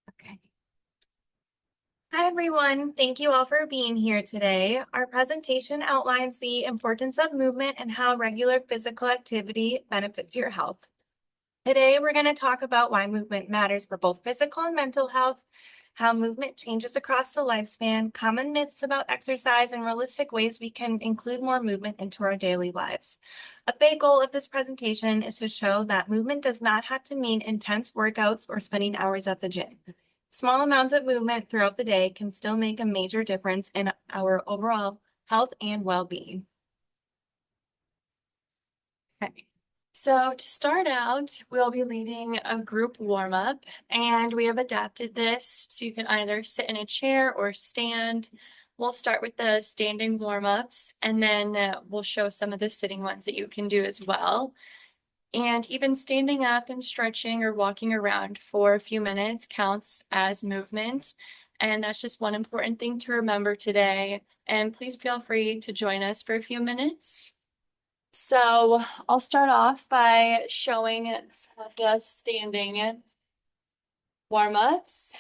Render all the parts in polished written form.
Okay. Hi, everyone. Thank you all for being here today. Our presentation outlines the importance of movement and how regular physical activity benefits your health. Today, we're going to talk about why movement matters for both physical and mental health, how movement changes across the lifespan, common myths about exercise, and realistic ways we can include more movement into our daily lives. A big goal of this presentation is to show that movement does not have to mean intense workouts or spending hours at the gym. Small amounts of movement throughout the day can still make a major difference in our overall health and well-being. Okay. So to start out, we'll be leading a group warm up, and we have adapted this so you can either sit in a chair or stand. We'll start with the standing warm ups, and then we'll show some of the sitting ones that you can do as well. And even standing up and stretching or walking around for a few minutes counts as movement. And that's just one important thing to remember today. And please feel free to join us for a few minutes. So I'll start off by showing some of the standing warm-ups.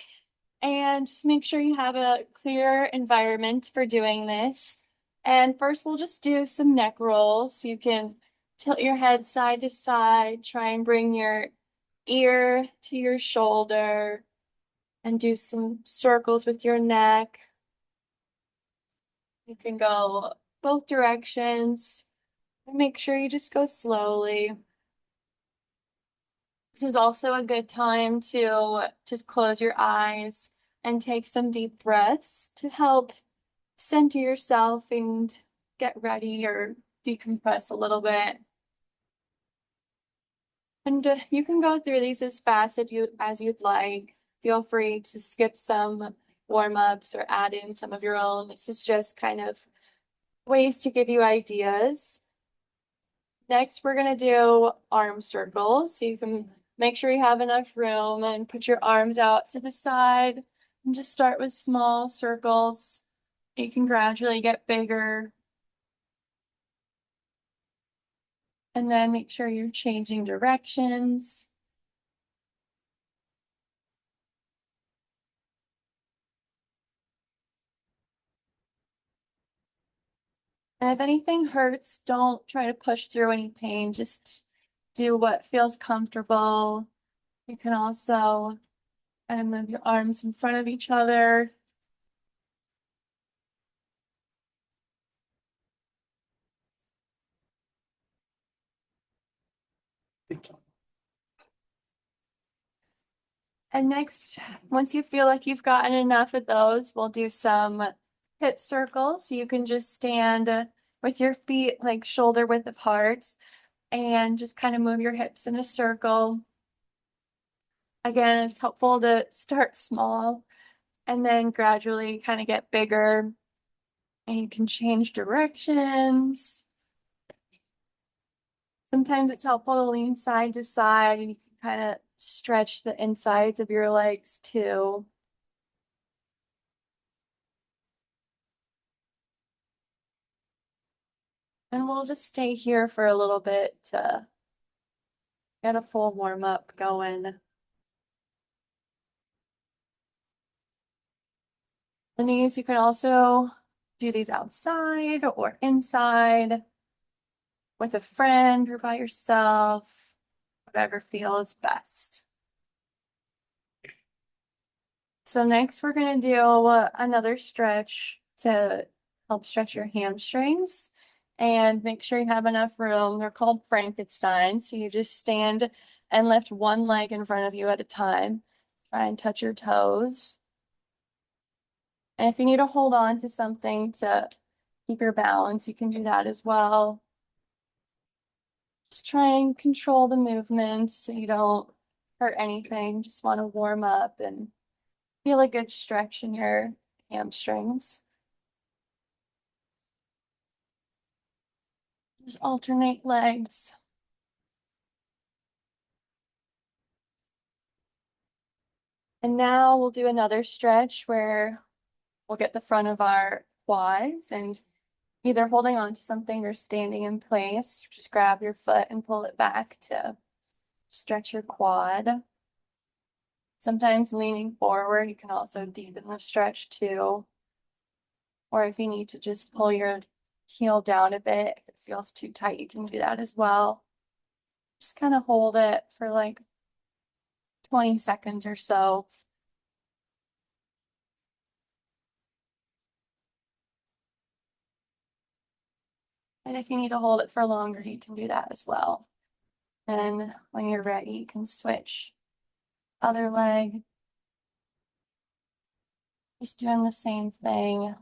And just make sure you have a clear environment for doing this. And first we'll just do some neck rolls. So you can tilt your head side to side, try and bring your ear to your shoulder, and do some circles with your neck. You can go both directions. And make sure you just go slowly. This is also a good time to just close your eyes and take some deep breaths to help center yourself and get ready or decompress a little bit. And you can go through these as fast as you'd like. Feel free to skip some warm-ups or add in some of your own. This is just kind of ways to give you ideas. Next, we're going to do arm circles. So you can make sure you have enough room and put your arms out to the side and just start with small circles. You can gradually get bigger. And then make sure you're changing directions. And if anything hurts, don't try to push through any pain. Just do what feels comfortable. You can also kind of move your arms in front of each other. And next, once you feel like you've gotten enough of those, we'll do some hip circles. So you can just stand with your feet like shoulder width apart and just kind of move your hips in a circle. Again, it's helpful to start small and then gradually kind of get bigger. And you can change directions. Sometimes it's helpful to lean side to side and you can kind of stretch the insides of your legs too. And we'll just stay here for a little bit to get a full warm up going. And these, you can also do these outside or inside with a friend or by yourself, whatever feels best. So next we're going to do another stretch to help stretch your hamstrings and make sure you have enough room. They're called Frankenstein. So you just stand and lift one leg in front of you at a time. Try and touch your toes. And if you need to hold on to something to keep your balance, you can do that as well. Just try and control the movements so you don't hurt anything. Just want to warm up and feel a good stretch in your hamstrings. Just alternate legs. And now we'll do another stretch where we'll get the front of our quads and either holding on to something or standing in place. Just grab your foot and pull it back to stretch your quad. Sometimes leaning forward, you can also deepen the stretch too. Or if you need to just pull your heel down a bit, if it feels too tight, you can do that as well. Just kind of hold it for like 20 seconds or so. And if you need to hold it for longer, you can do that as well. And when you're ready, you can switch other leg. Just doing the same thing.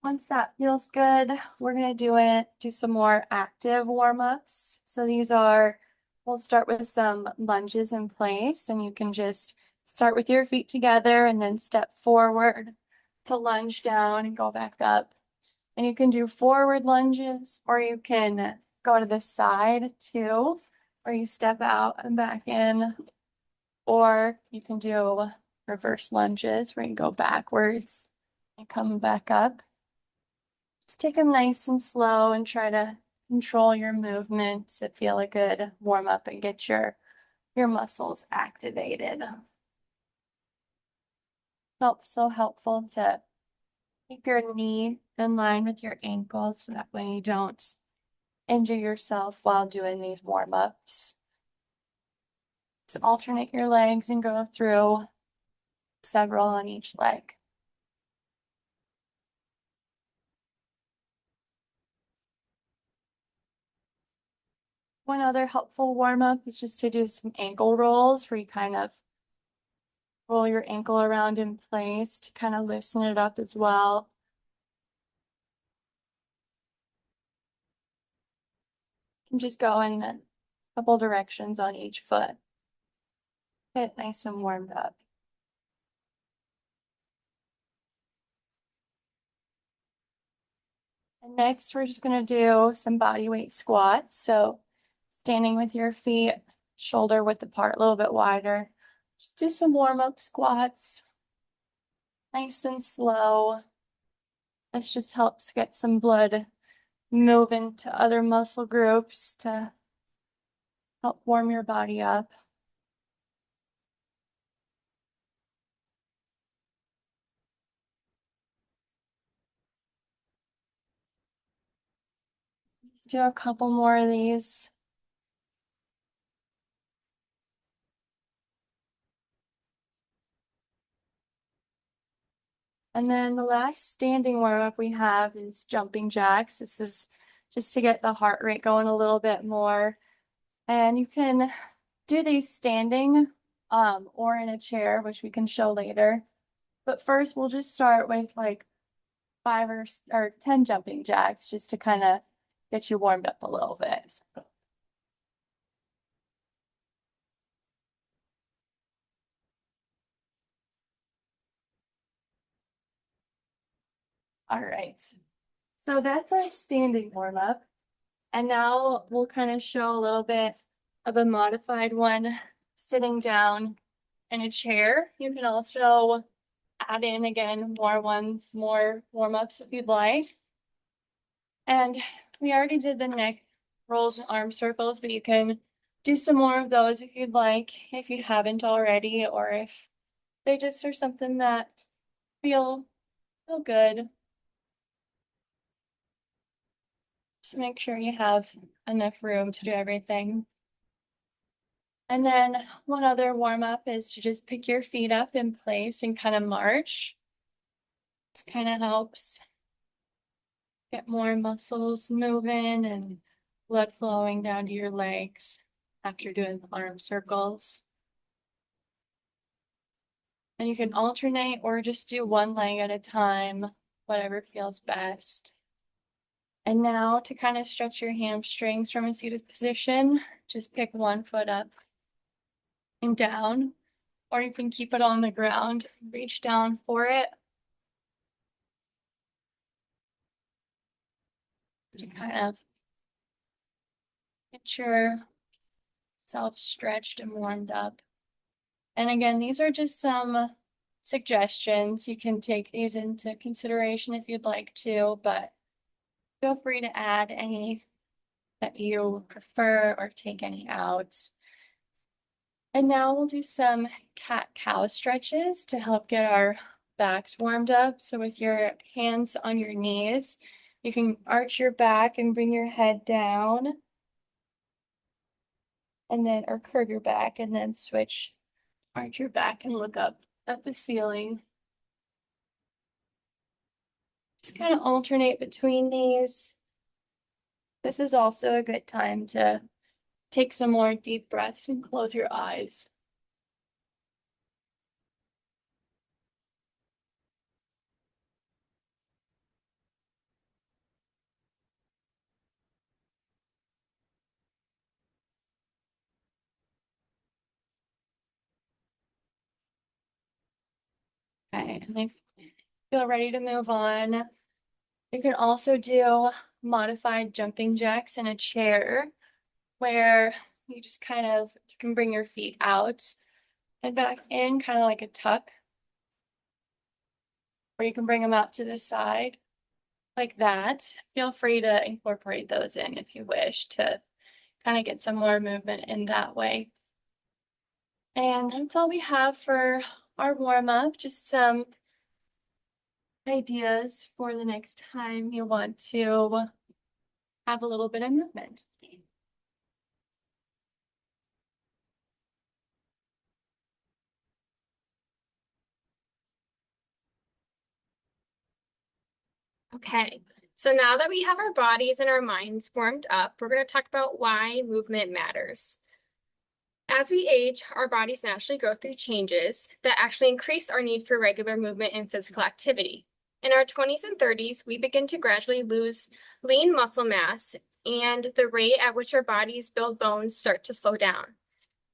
Once that feels good, we're gonna do some more active warm-ups. So we'll start with some lunges in place, and you can just start with your feet together and then step forward to lunge down and go back up. And you can do forward lunges, or you can go to the side too, or you step out and back in, or you can do reverse lunges where you go backwards and come back up. Just take them nice and slow and try to control your movement to feel a good warm up and get your muscles activated. Felt so helpful to keep your knee in line with your ankle so that way you don't injure yourself while doing these warm ups. So alternate your legs and go through several on each leg. One other helpful warm up is just to do some ankle rolls where you kind of roll your ankle around in place to kind of loosen it up as well. You can just go in a couple directions on each foot. Get it nice and warmed up. And next, we're just going to do some body weight squats. So standing with your feet shoulder width apart, a little bit wider. Just do some warm-up squats. Nice and slow. This just helps get some blood moving to other muscle groups to help warm your body up. Let's do a couple more of these. And then the last standing warm-up we have is jumping jacks. This is just to get the heart rate going a little bit more. And you can do these standing or in a chair, which we can show later. But first, we'll just start with like 5 or 10 jumping jacks just to kind of get you warmed up a little bit. All right. So that's our standing warm-up. And now we'll kind of show a little bit of a modified one sitting down in a chair. You can also add in again more warm-ups if you'd like. And we already did the neck rolls and arm circles, but you can do some more of those if you'd like, if you haven't already, or if they just are something that feel good. Just make sure you have enough room to do everything. And then one other warm up is to just pick your feet up in place and kind of march. This kind of helps get more muscles moving and blood flowing down to your legs after doing the arm circles. And you can alternate or just do one leg at a time, whatever feels best. And now to kind of stretch your hamstrings from a seated position, just pick one foot up and down, or you can keep it on the ground, reach down for it. to kind of get yourself stretched and warmed up. And again, these are just some suggestions. You can take these into consideration if you'd like to, but feel free to add any that you prefer or take any out. And now we'll do some cat-cow stretches to help get our backs warmed up. So with your hands on your knees, you can arch your back and bring your head down. And then, or curve your back and then switch, arch your back and look up at the ceiling. Just kind of alternate between these. This is also a good time to take some more deep breaths and close your eyes. Okay, and if you feel ready to move on, you can also do modified jumping jacks in a chair where you just kind of, you can bring your feet out and back in, kind of like a tuck. Or you can bring them out to the side like that. Feel free to incorporate those in if you wish to kind of get some more movement in that way. And that's all we have for our warm-up, just some ideas for the next time you want to have a little bit of movement. Okay, so now that we have our bodies and our minds warmed up, we're going to talk about why movement matters. As we age, our bodies naturally go through changes that actually increase our need for regular movement and physical activity. In our 20s and 30s, we begin to gradually lose lean muscle mass, and the rate at which our bodies build bones start to slow down.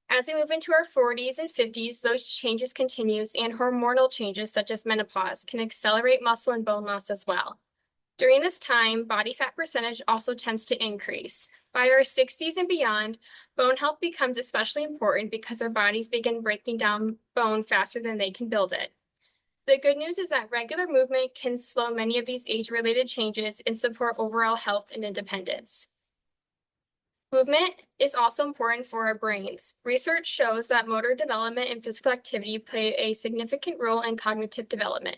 As we move into our 40s and 50s, those changes continue, and hormonal changes such as menopause can accelerate muscle and bone loss as well. During this time, body fat percentage also tends to increase. By our 60s and beyond, bone health becomes especially important because our bodies begin breaking down bone faster than they can build it. The good news is that regular movement can slow many of these age-related changes and support overall health and independence. Movement is also important for our brains. Research shows that motor development and physical activity play a significant role in cognitive development.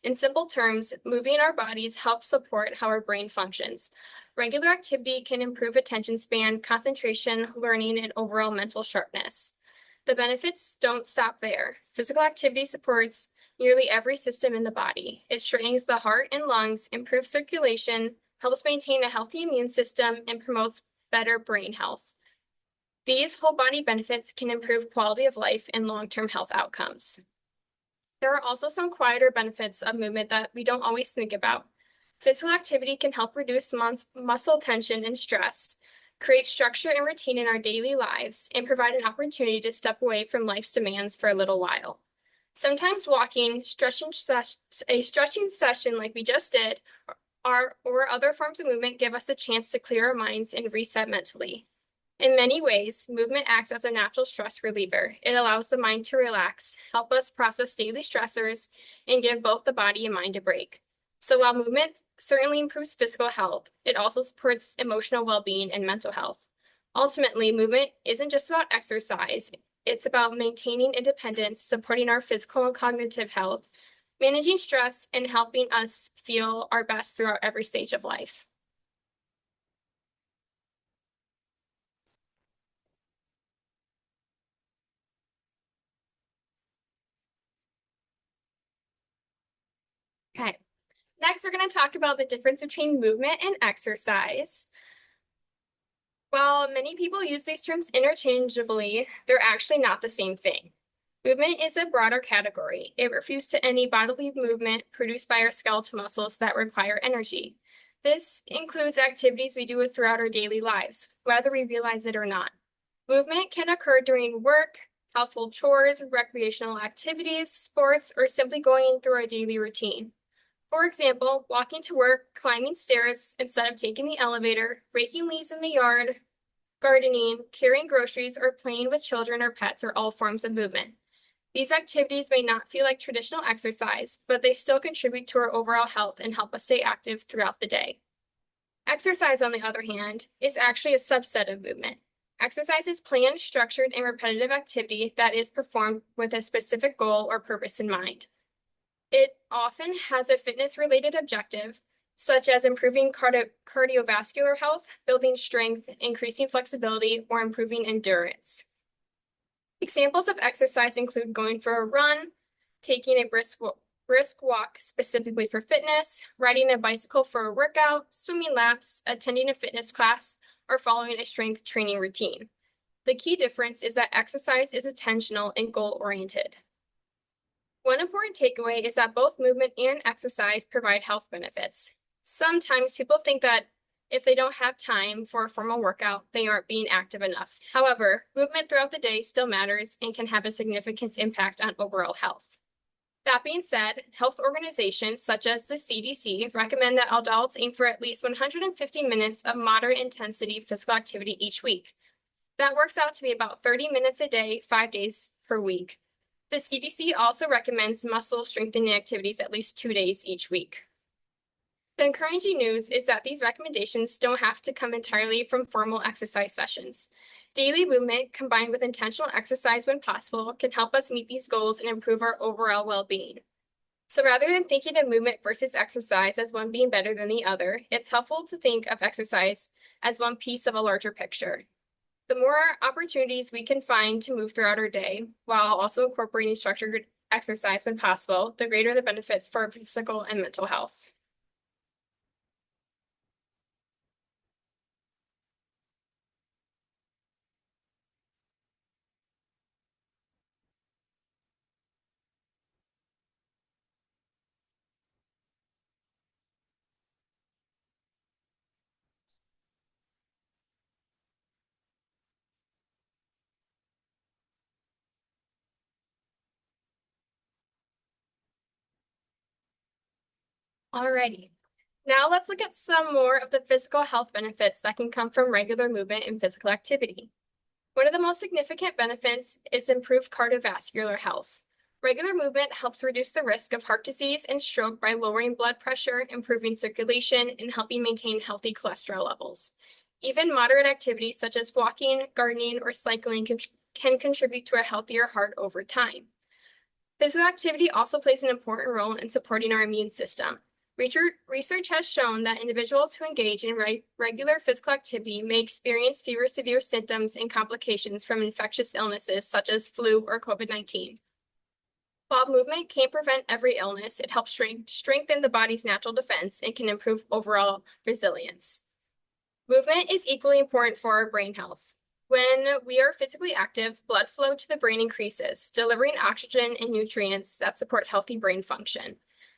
In simple terms, moving our bodies helps support how our brain functions. Regular activity can improve attention span, concentration, learning, and overall mental sharpness. The benefits don't stop there. Physical activity supports nearly every system in the body. It strengthens the heart and lungs, improves circulation, helps maintain a healthy immune system, and promotes better brain health. These whole body benefits can improve quality of life and long-term health outcomes. There are also some quieter benefits of movement that we don't always think about. Physical activity can help reduce muscle tension and stress, create structure and routine in our daily lives, and provide an opportunity to step away from life's demands for a little while. Sometimes walking, a stretching session like we just did, or other forms of movement give us a chance to clear our minds and reset mentally. In many ways, movement acts as a natural stress reliever. It allows the mind to relax, help us process daily stressors, and give both the body and mind a break. So while movement certainly improves physical health, it also supports emotional well-being and mental health. Ultimately, movement isn't just about exercise. It's about maintaining independence, supporting our physical and cognitive health, managing stress, and helping us feel our best throughout every stage of life. Okay, next we're going to talk about the difference between movement and exercise. While many people use these terms interchangeably, they're actually not the same thing. Movement is a broader category. It refers to any bodily movement produced by our skeletal muscles that require energy. This includes activities we do throughout our daily lives, whether we realize it or not. Movement can occur during work, household chores, recreational activities, sports, or simply going through our daily routine. For example, walking to work, climbing stairs instead of taking the elevator, raking leaves in the yard, gardening, carrying groceries, or playing with children or pets are all forms of movement. These activities may not feel like traditional exercise, but they still contribute to our overall health and help us stay active throughout the day. Exercise, on the other hand, is actually a subset of movement. Exercise is planned, structured, and repetitive activity that is performed with a specific goal or purpose in mind. It often has a fitness-related objective, such as improving cardiovascular health, building strength, increasing flexibility, or improving endurance. Examples of exercise include going for a run, taking a brisk walk specifically for fitness, riding a bicycle for a workout, swimming laps, attending a fitness class, or following a strength training routine. The key difference is that exercise is intentional and goal-oriented. One important takeaway is that both movement and exercise provide health benefits. Sometimes people think that if they don't have time for a formal workout, they aren't being active enough. However, movement throughout the day still matters and can have a significant impact on overall health. That being said, health organizations such as the CDC recommend that adults aim for at least 150 minutes of moderate intensity physical activity each week. That works out to be about 30 minutes a day, 5 days per week. The CDC also recommends muscle strengthening activities at least 2 days each week. The encouraging news is that these recommendations don't have to come entirely from formal exercise sessions. Daily movement combined with intentional exercise when possible can help us meet these goals and improve our overall well-being. So rather than thinking of movement versus exercise as one being better than the other, it's helpful to think of exercise as one piece of a larger picture. The more opportunities we can find to move throughout our day, while also incorporating structured exercise when possible, the greater the benefits for our physical and mental health. Alrighty. Now let's look at some more of the physical health benefits that can come from regular movement and physical activity. One of the most significant benefits is improved cardiovascular health. Regular movement helps reduce the risk of heart disease and stroke by lowering blood pressure, improving circulation, and helping maintain healthy cholesterol levels. Even moderate activities such as walking, gardening, or cycling can contribute to a healthier heart over time. Physical activity also plays an important role in supporting our immune system. Research has shown that individuals who engage in regular physical activity may experience fewer severe symptoms and complications from infectious illnesses such as flu or COVID-19. While movement can't prevent every illness, it helps strengthen the body's natural defense and can improve overall resilience. Movement is equally important for our brain health. When we are physically active, blood flow to the brain increases, delivering oxygen and nutrients that support healthy brain function.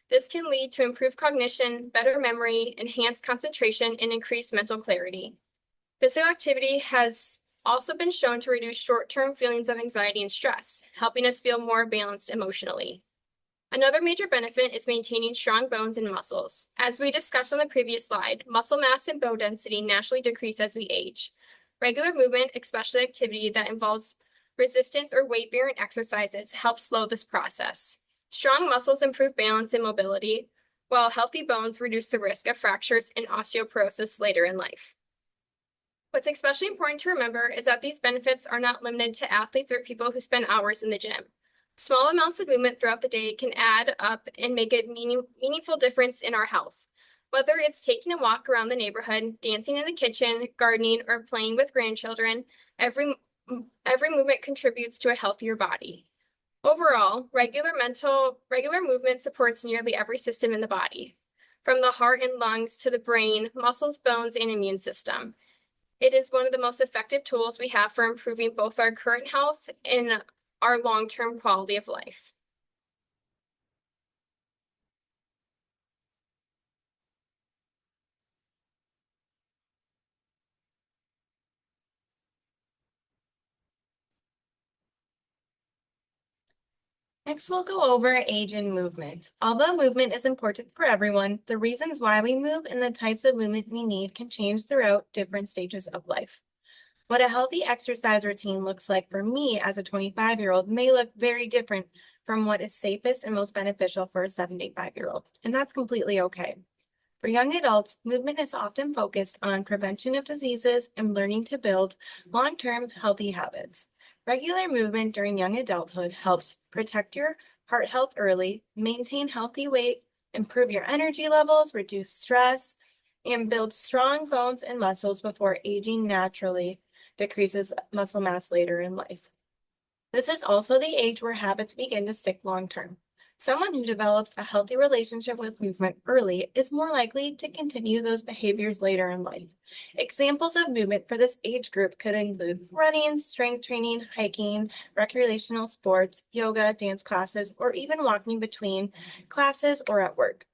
This can lead to improved cognition, better memory, enhanced concentration, and increased mental clarity. Physical activity has also been shown to reduce short-term feelings of anxiety and stress, helping us feel more balanced emotionally. Another major benefit is maintaining strong bones and muscles. As we discussed on the previous slide, muscle mass and bone density naturally decrease as we age. Regular movement, especially activity that involves resistance or weight-bearing exercises, helps slow this process. Strong muscles improve balance and mobility, while healthy bones reduce the risk of fractures and osteoporosis later in life. What's especially important to remember is that these benefits are not limited to athletes or people who spend hours in the gym. Small amounts of movement throughout the day can add up and make a meaningful difference in our health. Whether it's taking a walk around the neighborhood, dancing in the kitchen, gardening, or playing with grandchildren, every movement contributes to a healthier body. Overall, regular movement supports nearly every system in the body, from the heart and lungs to the brain, muscles, bones, and immune system. It is one of the most effective tools we have for improving both our current health and our long-term quality of life. Next, we'll go over age and movement. Although movement is important for everyone, the reasons why we move and the types of movement we need can change throughout different stages of life. What a healthy exercise routine looks like for me as a 25-year-old may look very different from what is safest and most beneficial for a 75-year-old, and that's completely okay. For young adults, movement is often focused on prevention of diseases and learning to build long-term healthy habits. Regular movement during young adulthood helps protect your heart health early, maintain healthy weight, improve your energy levels, reduce stress, and build strong bones and muscles before aging naturally decreases muscle mass later in life. This is also the age where habits begin to stick long term. Someone who develops a healthy relationship with movement early is more likely to continue those behaviors later in life. Examples of movement for this age group could include running, strength training, hiking, recreational sports, yoga, dance classes, or even walking between classes or at work.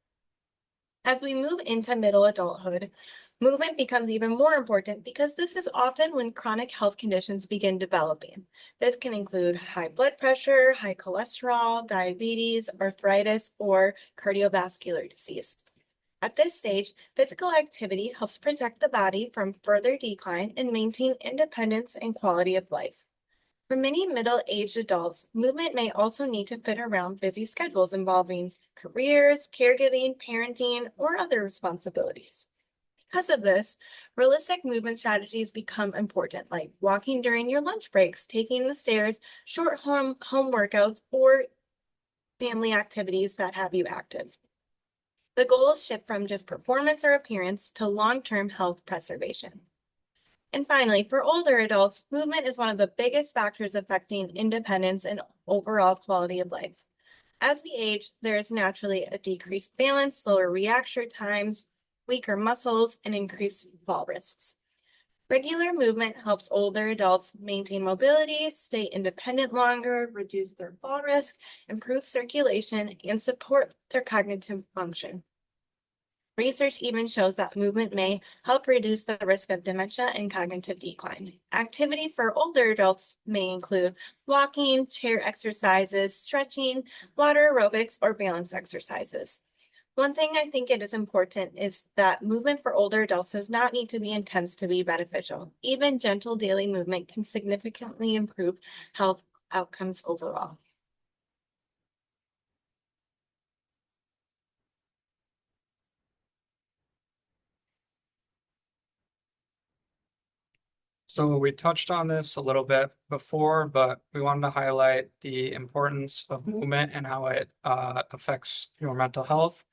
As we move into middle adulthood, movement becomes even more important because this is often when chronic health conditions begin developing. This can include high blood pressure, high cholesterol, diabetes, arthritis, or cardiovascular disease. At this stage, physical activity helps protect the body from further decline and maintain independence and quality of life. For many middle-aged adults, movement may also need to fit around busy schedules involving careers, caregiving, parenting, or other responsibilities. Because of this, realistic movement strategies become important, like walking during your lunch breaks, taking the stairs, short home workouts, or family activities that have you active. The goals shift from just performance or appearance to long-term health preservation. And finally, for older adults, movement is one of the biggest factors affecting independence and overall quality of life. As we age, there is naturally a decreased balance, slower reaction times, weaker muscles, and increased fall risks. Regular movement helps older adults maintain mobility, stay independent longer, reduce their fall risk, improve circulation, and support their cognitive function. Research even shows that movement may help reduce the risk of dementia and cognitive decline. Activity for older adults may include walking, chair exercises, stretching, water aerobics, or balance exercises. One thing I think it is important is that movement for older adults does not need to be intense to be beneficial. Even gentle daily movement can significantly improve health outcomes overall. So we touched on this a little bit before, but we wanted to highlight the importance of movement and how it affects your mental health.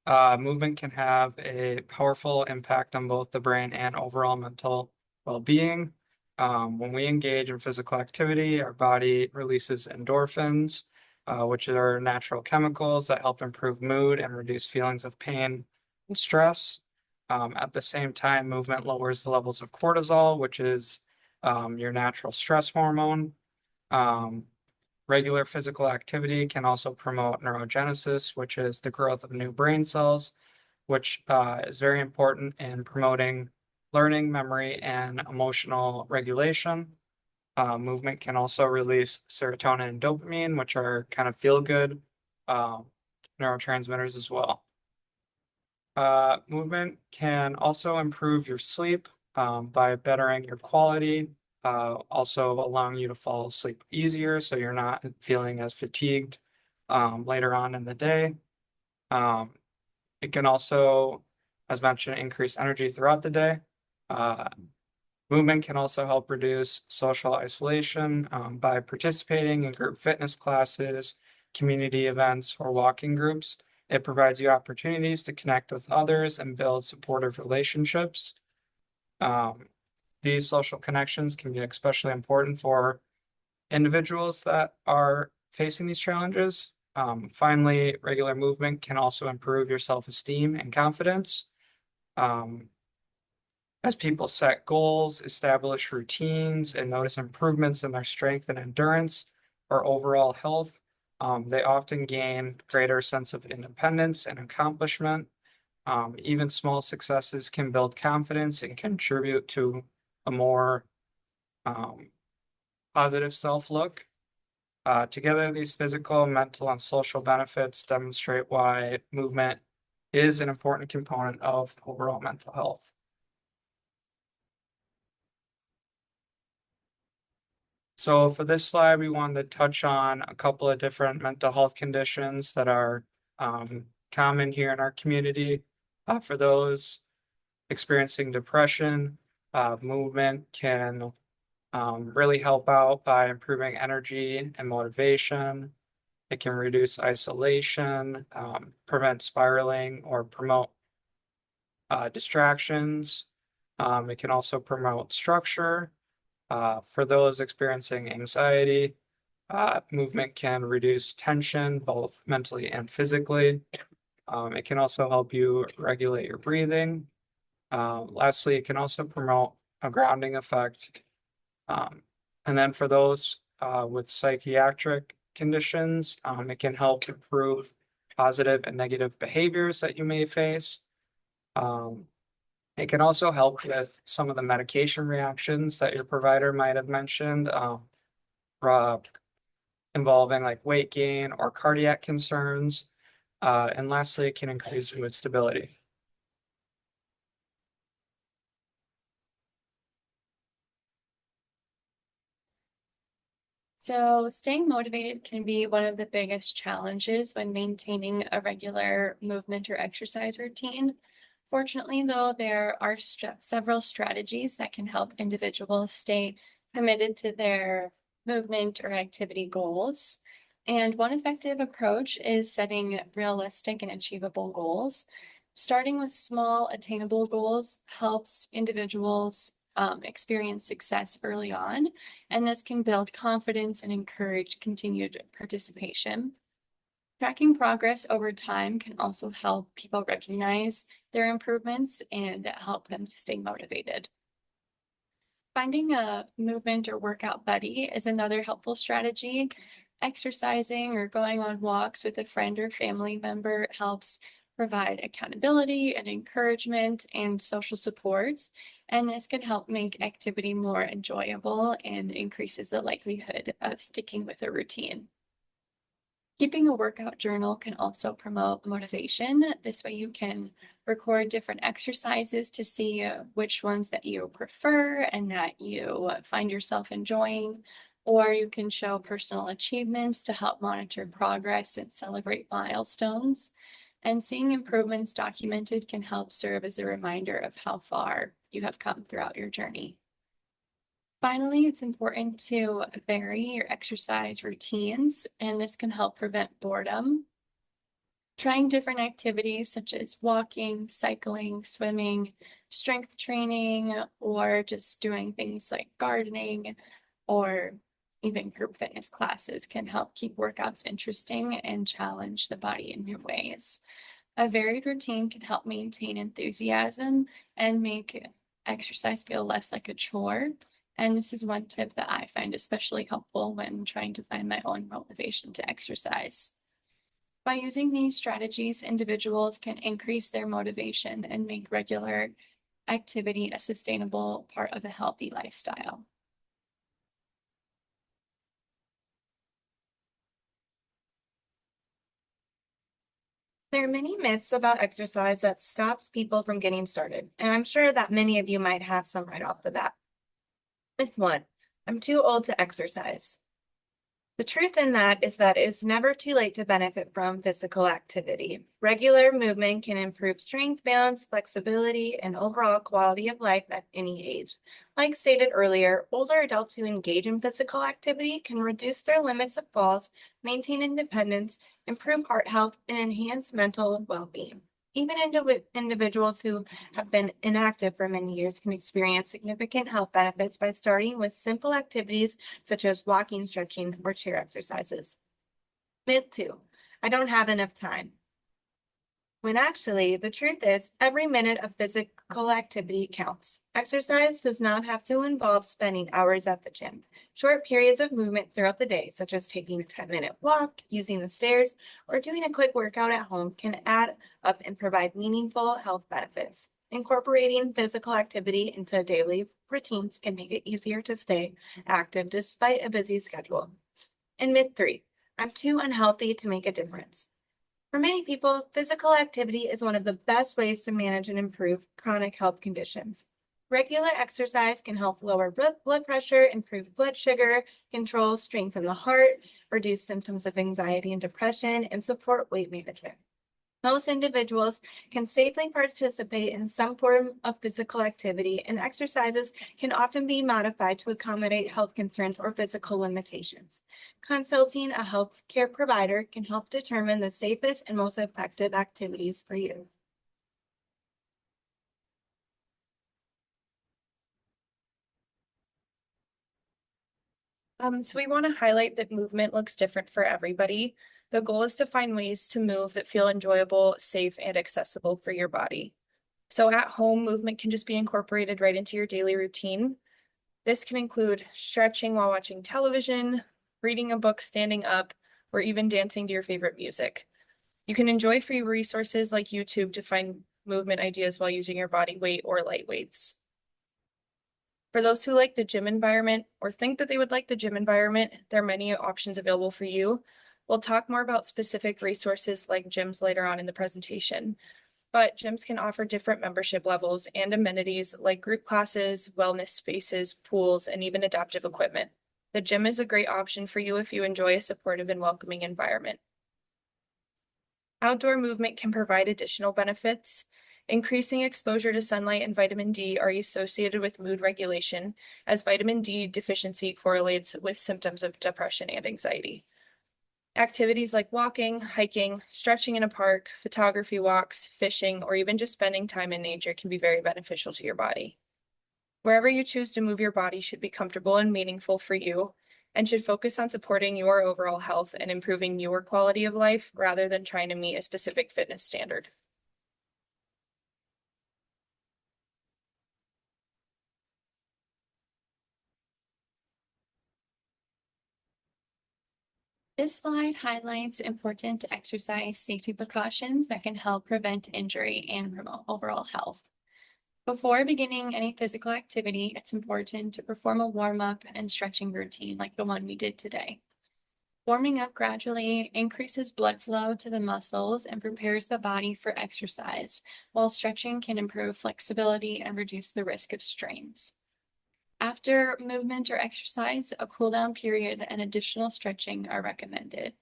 Movement can have a powerful impact on both the brain and overall mental well-being. When we engage in physical activity, our body releases endorphins, which are natural chemicals that help improve mood and reduce feelings of pain and stress. At the same time, movement lowers the levels of cortisol, which is your natural stress hormone. Um, Regular physical activity can also promote neurogenesis, which is the growth of new brain cells, which is very important in promoting learning, memory, and emotional regulation. Movement can also release serotonin and dopamine, which are kind of feel-good uh, neurotransmitters as well. Movement can also improve your sleep by bettering your quality, also allowing you to fall asleep easier so you're not feeling as fatigued later on in the day. Um, it can also, as mentioned, increase energy throughout the day. Uh, Movement can also help reduce social isolation by participating in group fitness classes, community events, or walking groups. It provides you opportunities to connect with others and build supportive relationships. Um, these social connections can be especially important for individuals that are facing these challenges. Finally, regular movement can also improve your self-esteem and confidence. Um, as people set goals, establish routines, and notice improvements in their strength and endurance or overall health, they often gain greater sense of independence and accomplishment. Even small successes can build confidence and contribute to a more positive self-look. Together, these physical, mental, and social benefits demonstrate why movement is an important component of overall mental health. So for this slide, we wanted to touch on a couple of different mental health conditions that are common here in our community. For those experiencing depression, movement can really help out by improving energy and motivation. It can reduce isolation, prevent spiraling, or promote distractions. It can also promote structure. For those experiencing anxiety, movement can reduce tension, both mentally and physically. It can also help you regulate your breathing. Lastly, it can also promote a grounding effect. And then for those with psychiatric conditions, it can help improve positive and negative behaviors that you may face. It can also help with some of the medication reactions that your provider might have mentioned, involving like weight gain or cardiac concerns. And lastly, it can increase mood stability. So staying motivated can be one of the biggest challenges when maintaining a regular movement or exercise routine. Fortunately, though, there are several strategies that can help individuals stay committed to their movement or activity goals. And one effective approach is setting realistic and achievable goals. Starting with small, attainable goals helps individuals experience success early on, and this can build confidence and encourage continued participation. Tracking progress over time can also help people recognize their improvements and help them to stay motivated. Finding a movement or workout buddy is another helpful strategy. Exercising or going on walks with a friend or family member helps provide accountability and encouragement and social support. And this can help make activity more enjoyable and increases the likelihood of sticking with a routine. Keeping a workout journal can also promote motivation. This way you can record different exercises to see which ones that you prefer and that you find yourself enjoying, or you can show personal achievements to help monitor progress and celebrate milestones. And seeing improvements documented can help serve as a reminder of how far you have come throughout your journey. Finally, it's important to vary your exercise routines, and this can help prevent boredom. Trying different activities such as walking, cycling, swimming, strength training, or just doing things like gardening or even group fitness classes can help keep workouts interesting and challenge the body in new ways. A varied routine can help maintain enthusiasm and make exercise feel less like a chore. And this is one tip that I find especially helpful when trying to find my own motivation to exercise. By using these strategies, individuals can increase their motivation and make regular activity a sustainable part of a healthy lifestyle. There are many myths about exercise that stops people from getting started, and I'm sure that many of you might have some right off the bat. Myth 1, I'm too old to exercise. The truth in that is that it is never too late to benefit from physical activity. Regular movement can improve strength, balance, flexibility, and overall quality of life at any age. Like stated earlier, older adults who engage in physical activity can reduce their limits of falls, maintain independence, improve heart health, and enhance mental well-being. Even individuals who have been inactive for many years can experience significant health benefits by starting with simple activities such as walking, stretching, or chair exercises. Myth 2, I don't have enough time. When actually, the truth is, every minute of physical activity counts. Exercise does not have to involve spending hours at the gym. Short periods of movement throughout the day, such as taking a 10-minute walk, using the stairs, or doing a quick workout at home can add up and provide meaningful health benefits. Incorporating physical activity into daily routines can make it easier to stay active despite a busy schedule. And myth 3, I'm too unhealthy to make a difference. For many people, physical activity is one of the best ways to manage and improve chronic health conditions. Regular exercise can help lower blood pressure, improve blood sugar, control, strengthen the heart, reduce symptoms of anxiety and depression, and support weight management. Most individuals can safely participate in some form of physical activity, and exercises can often be modified to accommodate health concerns or physical limitations. Consulting a healthcare provider can help determine the safest and most effective activities for you. So we want to highlight that movement looks different for everybody. The goal is to find ways to move that feel enjoyable, safe, and accessible for your body. So at home, movement can just be incorporated right into your daily routine. This can include stretching while watching television, reading a book standing up, or even dancing to your favorite music. You can enjoy free resources like YouTube to find movement ideas while using your body weight or light weights. For those who like the gym environment or think that they would like the gym environment, there are many options available for you. We'll talk more about specific resources like gyms later on in the presentation, but gyms can offer different membership levels and amenities like group classes, wellness spaces, pools, and even adaptive equipment. The gym is a great option for you if you enjoy a supportive and welcoming environment. Outdoor movement can provide additional benefits. Increasing exposure to sunlight and vitamin D are associated with mood regulation, as vitamin D deficiency correlates with symptoms of depression and anxiety. Activities like walking, hiking, stretching in a park, photography walks, fishing, or even just spending time in nature can be very beneficial to your body. Wherever you choose to move your body should be comfortable and meaningful for you, and should focus on supporting your overall health and improving your quality of life rather than trying to meet a specific fitness standard. This slide highlights important exercise safety precautions that can help prevent injury and promote overall health. Before beginning any physical activity, it's important to perform a warm-up and stretching routine like the one we did today. Warming up gradually increases blood flow to the muscles and prepares the body for exercise, while stretching can improve flexibility and reduce the risk of strains. After movement or exercise, a cool down period and additional stretching are recommended.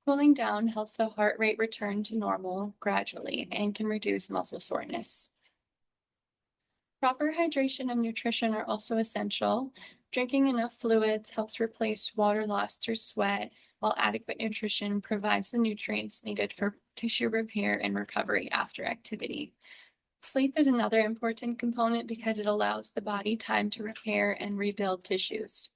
Cooling down helps the heart rate return to normal gradually and can reduce muscle soreness. Proper hydration and nutrition are also essential. Drinking enough fluids helps replace water lost through sweat, while adequate nutrition provides the nutrients needed for tissue repair and recovery after activity. Sleep is another important component because it allows the body time to repair and rebuild tissues.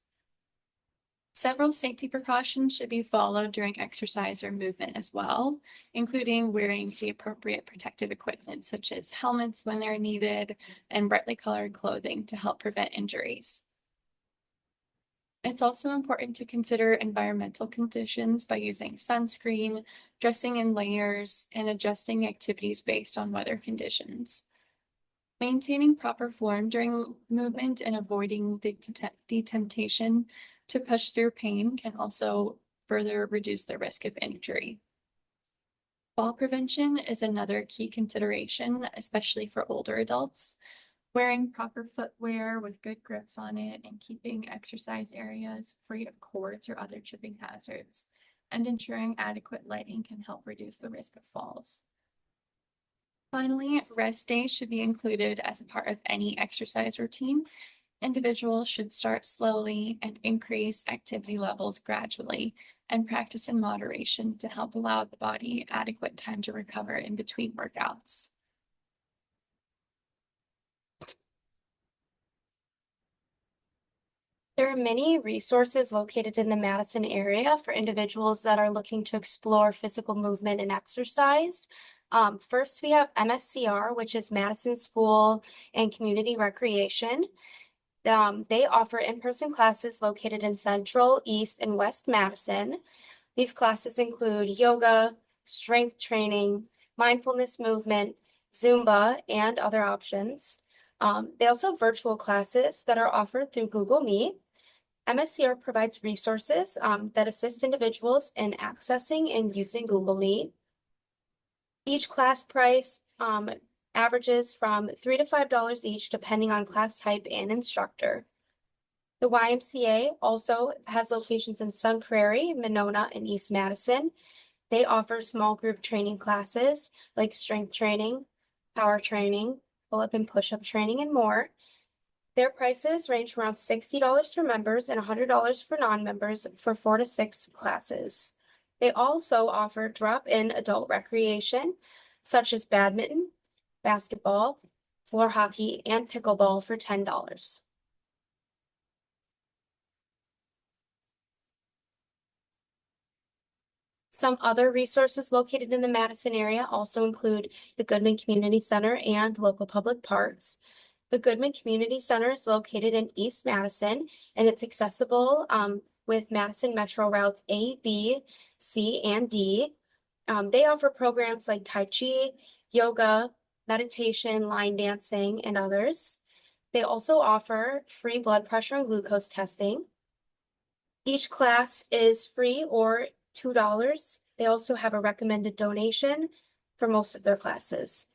Several safety precautions should be followed during exercise or movement as well, including wearing the appropriate protective equipment, such as helmets when they're needed and brightly colored clothing to help prevent injuries. It's also important to consider environmental conditions by using sunscreen, dressing in layers, and adjusting activities based on weather conditions. Maintaining proper form during movement and avoiding the temptation to push through pain can also further reduce the risk of injury. Fall prevention is another key consideration, especially for older adults. Wearing proper footwear with good grips on it and keeping exercise areas free of cords or other tripping hazards, and ensuring adequate lighting can help reduce the risk of falls. Finally, rest days should be included as a part of any exercise routine. Individuals should start slowly and increase activity levels gradually and practice in moderation to help allow the body adequate time to recover in between workouts. There are many resources located in the Madison area for individuals that are looking to explore physical movement and exercise. First, we have MSCR, which is Madison School and Community Recreation. They offer in-person classes located in Central, East, and West Madison. These classes include yoga, strength training, mindfulness movement, Zumba, and other options. They also have virtual classes that are offered through Google Meet. MSCR provides resources that assist individuals in accessing and using Google Meet. Each class price averages from $3 to $5 each, depending on class type and instructor. The YMCA also has locations in Sun Prairie, Monona, and East Madison. They offer small group training classes like strength training, power training, pull-up and push-up training, and more. Their prices range from around $60 for members and $100 for non-members for 4 to 6 classes. They also offer drop-in adult recreation, such as badminton, basketball, floor hockey, and pickleball for $10. Some other resources located in the Madison area also include the Goodman Community Center and local public parks. The Goodman Community Center is located in East Madison, and it's accessible with Madison Metro routes A, B, C, and D. They offer programs like Tai Chi, yoga, meditation, line dancing, and others. They also offer free blood pressure and glucose testing. Each class is free or $2. They also have a recommended donation for most of their classes.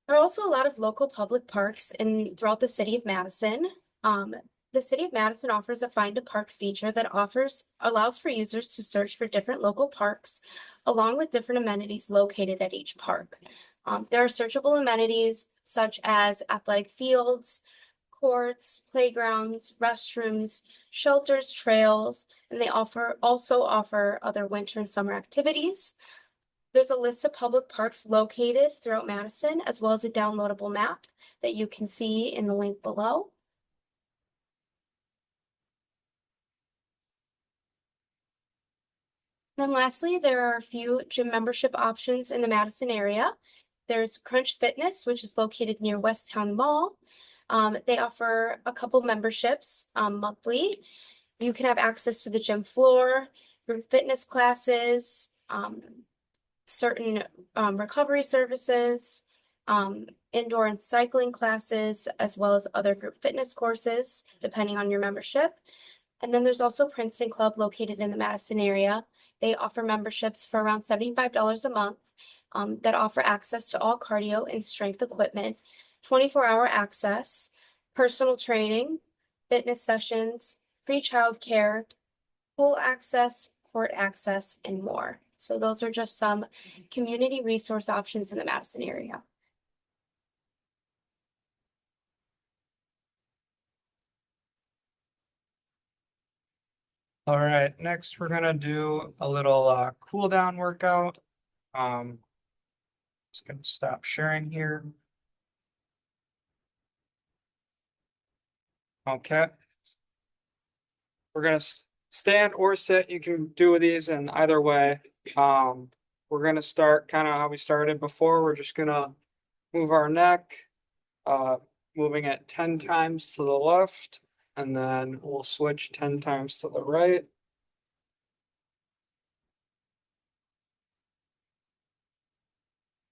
There are also a lot of local public parks throughout the city of Madison. The city of Madison offers a Find a Park feature that allows for users to search for different local parks, along with different amenities located at each park. There are searchable amenities such as athletic fields, courts, playgrounds, restrooms, shelters, trails, and they also offer other winter and summer activities. There's a list of public parks located throughout Madison, as well as a downloadable map that you can see in the link below. Then lastly, there are a few gym membership options in the Madison area. There's Crunch Fitness, which is located near West Town Mall. They offer a couple memberships monthly. You can have access to the gym floor, group fitness classes, certain recovery services, indoor and cycling classes, as well as other group fitness courses, depending on your membership. And then there's also Princeton Club located in the Madison area. They offer memberships for around $75 a month that offer access to all cardio and strength equipment, 24-hour access, personal training, fitness sessions, free childcare, pool access, court access, and more. So those are just some community resource options in the Madison area. All right, next we're gonna do a little cool down workout. Just gonna stop sharing here. Okay. We're gonna stand or sit. You can do these in either way. We're gonna start kind of how we started before. We're just gonna move our neck, moving it 10 times to the left, and then we'll switch 10 times to the right.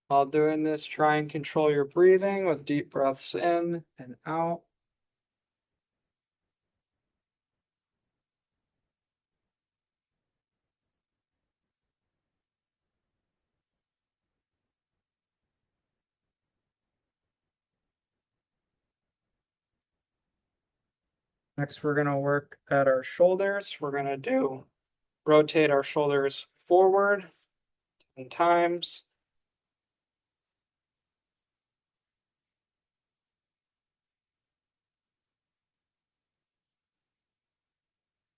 While doing this, try and control your breathing with deep breaths in and out. Next, we're gonna work at our shoulders. We're gonna rotate our shoulders forward 10 times.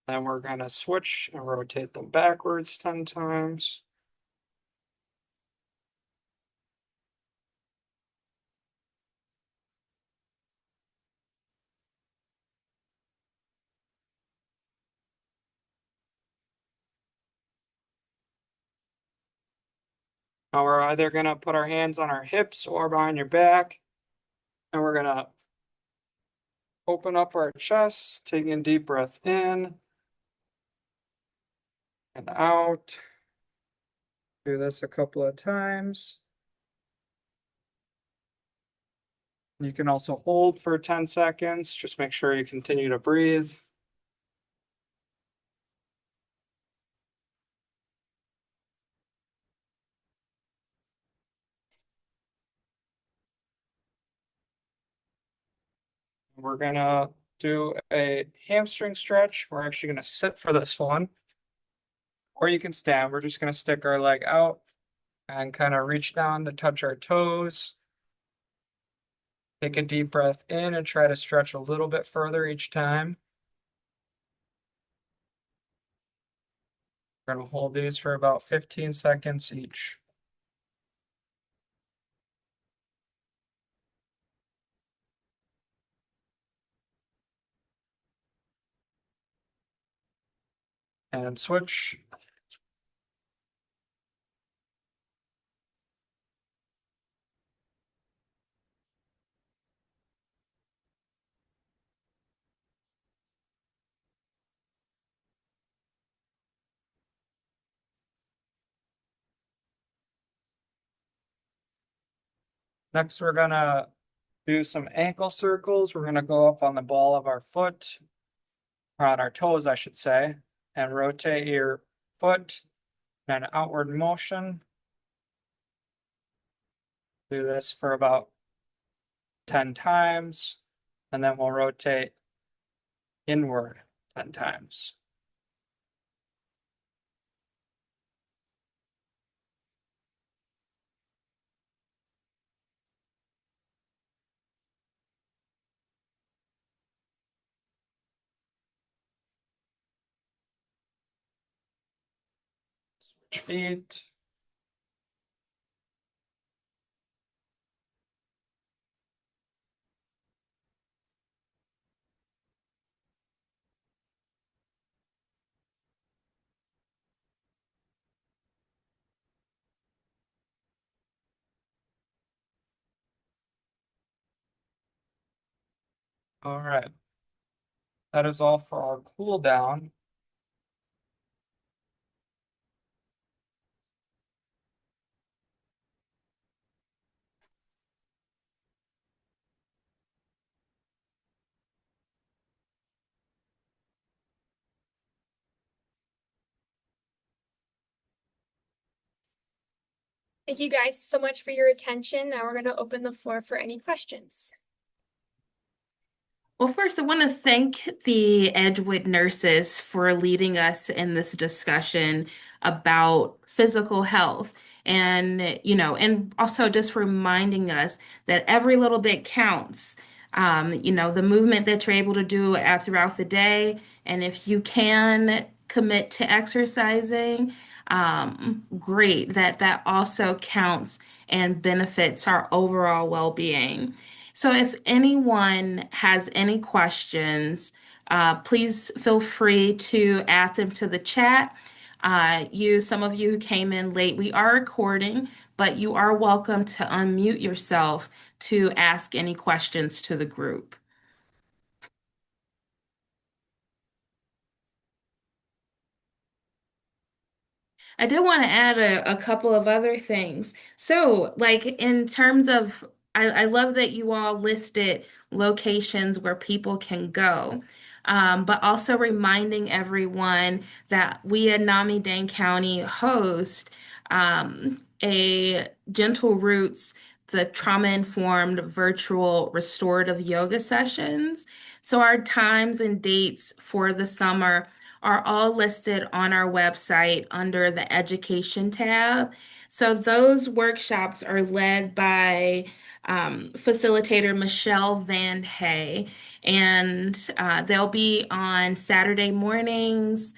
Then we're gonna switch and rotate them backwards 10 times. Now we're either gonna put our hands on our hips or behind your back, and we're gonna open up our chest, taking a deep breath in and out. Do this a couple of times. You can also hold for 10 seconds. Just make sure you continue to breathe. We're gonna do a hamstring stretch. We're actually gonna sit for this one. Or you can stand. We're just gonna stick our leg out and kind of reach down to touch our toes. Take a deep breath in and try to stretch a little bit further each time. We're gonna hold these for about 15 seconds each. And switch. Next, we're gonna do some ankle circles. We're gonna go up on the ball of our foot, or on our toes, I should say, and rotate your foot in an outward motion. Do this for about 10 times, and then we'll rotate inward 10 times. Switch feet. All right. That is all for our cool down. Thank you guys so much for your attention. Now we're going to open the floor for any questions. Well, first, I want to thank the Edgewood nurses for leading us in this discussion about physical health and also just reminding us that every little bit counts. The movement that you're able to do throughout the day, and if you can commit to exercising, great, that also counts and benefits our overall well-being. So if anyone has any questions, please feel free to add them to the chat. Some of you who came in late, we are recording, but you are welcome to unmute yourself to ask any questions to the group. I did want to add a couple of other things. So, like in terms of, I love that you all listed locations where people can go, but also reminding everyone that we at NAMI Dane County host a Gentle Roots, the trauma-informed virtual restorative yoga sessions. So our times and dates for the summer are all listed on our website under the education tab. So those workshops are led by facilitator Michelle Van Hay, and they'll be on Saturday mornings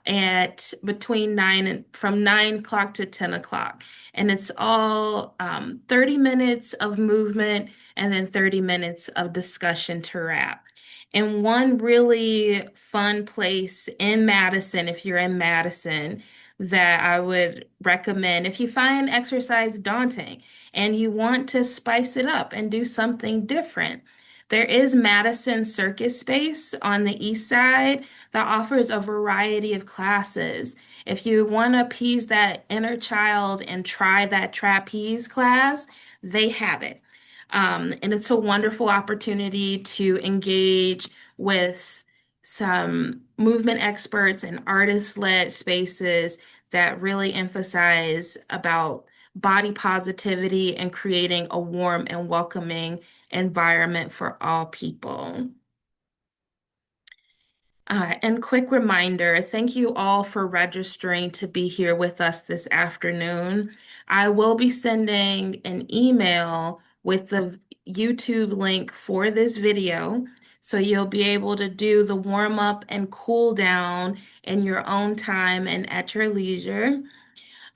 at from 9 o'clock to 10 o'clock. And it's all 30 minutes of movement and then 30 minutes of discussion to wrap. And one really fun place in Madison, if you're in Madison, that I would recommend if you find exercise daunting and you want to spice it up and do something different. There is Madison Circus Space on the east side that offers a variety of classes. If you want to appease that inner child and try that trapeze class, they have it. And it's a wonderful opportunity to engage with some movement experts and artist-led spaces that really emphasize about body positivity and creating a warm and welcoming environment for all people. And quick reminder, thank you all for registering to be here with us this afternoon. I will be sending an email with the YouTube link for this video, so you'll be able to do the warm up and cool down in your own time and at your leisure.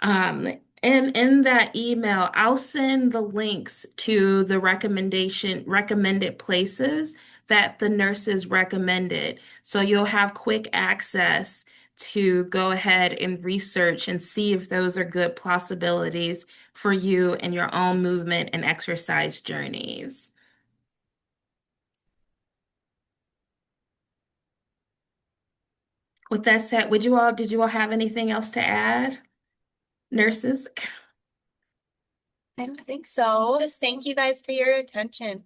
And in that email, I'll send the links to the recommended places that the nurses recommended. So you'll have quick access to go ahead and research and see if those are good possibilities for you and your own movement and exercise journeys. With that said, did you all have anything else to add? Nurses? I don't think so. Just thank you guys for your attention.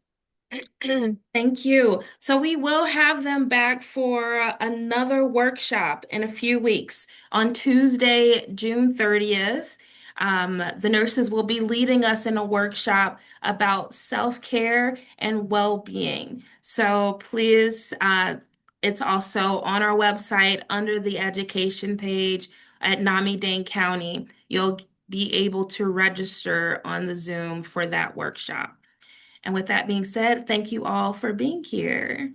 Thank you. So we will have them back for another workshop in a few weeks on Tuesday, June 30th. The nurses will be leading us in a workshop about self-care and well-being. So please, it's also on our website under the education page at NAMI Dane County. You'll be able to register on the Zoom for that workshop. And with that being said, thank you all for being here.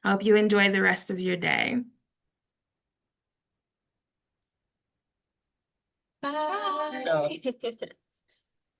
I hope you enjoy the rest of your day. Bye.